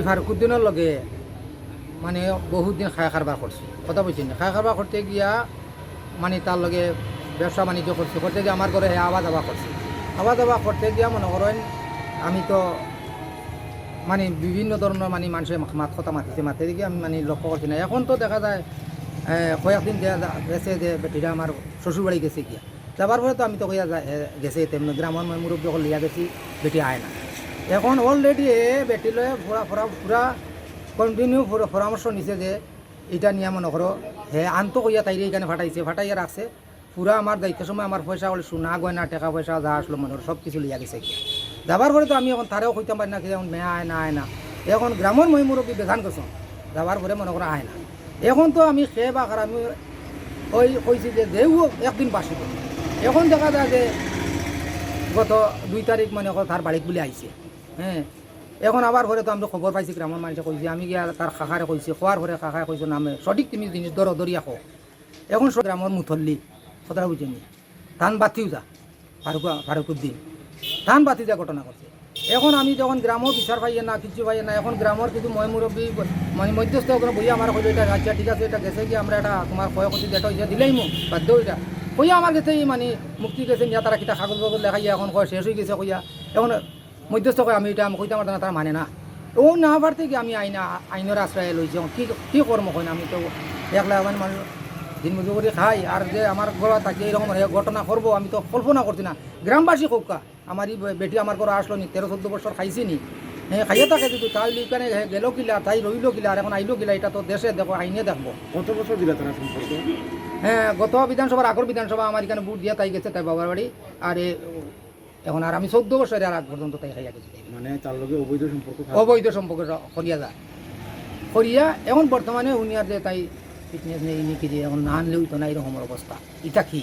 ফারুকুদ্দিনের লগে মানে বহুত দিন খায় খারবার করছি, কথা বলছি না, খায় খারবার করতে গিয়া মানে তার লগে ব্যবসা বাণিজ্য করতে গিয়ে আমার ঘরে আওয়া যাওয়া করছি। আওয়া যাওয়া করতে গিয়া মনে করেন আমি তো মানে বিভিন্ন ধরনের মানে মানুষের মাত কথা মাতিতে গিয়ে আমি মানে লক্ষ্য করছি না। এখন তো দেখা যায় কয়েকদিন গেছে যে বেটিরা আমার শ্বশুরবাড়ি গেছে গিয়া, যাবার পরে তো আমি তো কইয়া গেছে তেমনি গ্রামের মুরব্বী যখন লিয়া গেছি, বেটি আয় না। এখন অলরেডি বেটি লয়ে পুরা কন্টিনিউ পরামর্শ নিছে যে এটা নিয়ে মনে করো আন্ত কইয়া তাইরে এখানে ফাটাইয়া রাখছে। পুরা আমার দায়িত্ব সময় আমার পয়সা হলে সোনা গয়না টাকা পয়সা যা আসলো মনে করো সব কিছু লিয়া গেছে গিয়া। যাবার পরে তো আমি এখন তারেও কইতাম পারি না কি এখন মেয়া আয় না। এখন গ্রামের মুরব্বী বেধান করছো, যাবার পরে মনে করো আয় না। এখন তো আমি খেয়ে বা আমি ওই কইছি যে যেও একদিন বাসিব। এখন দেখা যায় যে গত 2 তারিখ মানে তার বাড়িত বলে আইছে। এখন আবার পরে তো আমি খবর পাইছি, গ্রামের মানুষে কইছে, আমি গিয়া তার খাখারে কইছি, খোয়ার পরে খাখায় কইছো নামে সঠিক তুমি জিনিস দরিয়া খো। এখন গ্রামের মুথল্লি কথাটা বুঝেনি, ধান বাতিও যা ফারুকুদ্দিন ধান বাতি যা ঘটনা করছে। এখন আমি যখন গ্রামও বিচার পাইয়ে না কিছু পাইয়ে না, এখন গ্রামের কিছু মুরব্বী মানে মধ্যস্থ করে বইয়া আমার কইল এটা আচ্ছা ঠিক আছে, এটা গেছে কি আমরা এটা তোমার ক্ষয়ক্ষতি যেটা হয়েছে দিলেই মো বাধ্য ওইটা কইয়া আমার গেছে মানে মুক্তি গেছে নিয়ে তারা কিতা কাগজ বাগজ লেখাইয়া এখন কয় শেষ হয়ে গেছে কইয়া। এখন মধ্যস্থ কয় আমি এটা কইতে পারতাম না, তারা মানে না। ও না পারতে কি আমি আইনের আশ্রয় লইছি। কি কর্ম হয় না, আমি তো একলা মানে মানুষ দিন মজুরি করে খাই, আর যে আমার ঘর তাকে এরকম ঘটনা করবো আমি তো কল্পনা করছি না। গ্রামবাসী কৌকা আমার এই বেটি আমার ঘরে আসলো নি, 13-14 বছর খাইছি নি, খাইয়ে থাকে যদি তাই এখানে গেল কিলা, তাই রইল কিলা, আর এখন আইলো কিলা, এটা তো দেশে দেখো আইনে দেখবো। কত বছর দিলা তারা সম্পর্ক? গত বিধানসভার আগর বিধানসভা আমার এখানে বুট দিয়া তাই গেছে, তাই বাবার বাড়ি। আর এখন আর আমি 14 বছরের আর আগ পর্যন্ত তাই খাইয়া গেছি। মানে তার লগে অবৈধ সম্পর্ক করিয়া যায় করিয়া। এখন বর্তমানে উনি আর যে তাই ফিটনেস নেই নাকি যে এখন না আনলেও তো না, এরকম অবস্থা। এটা কি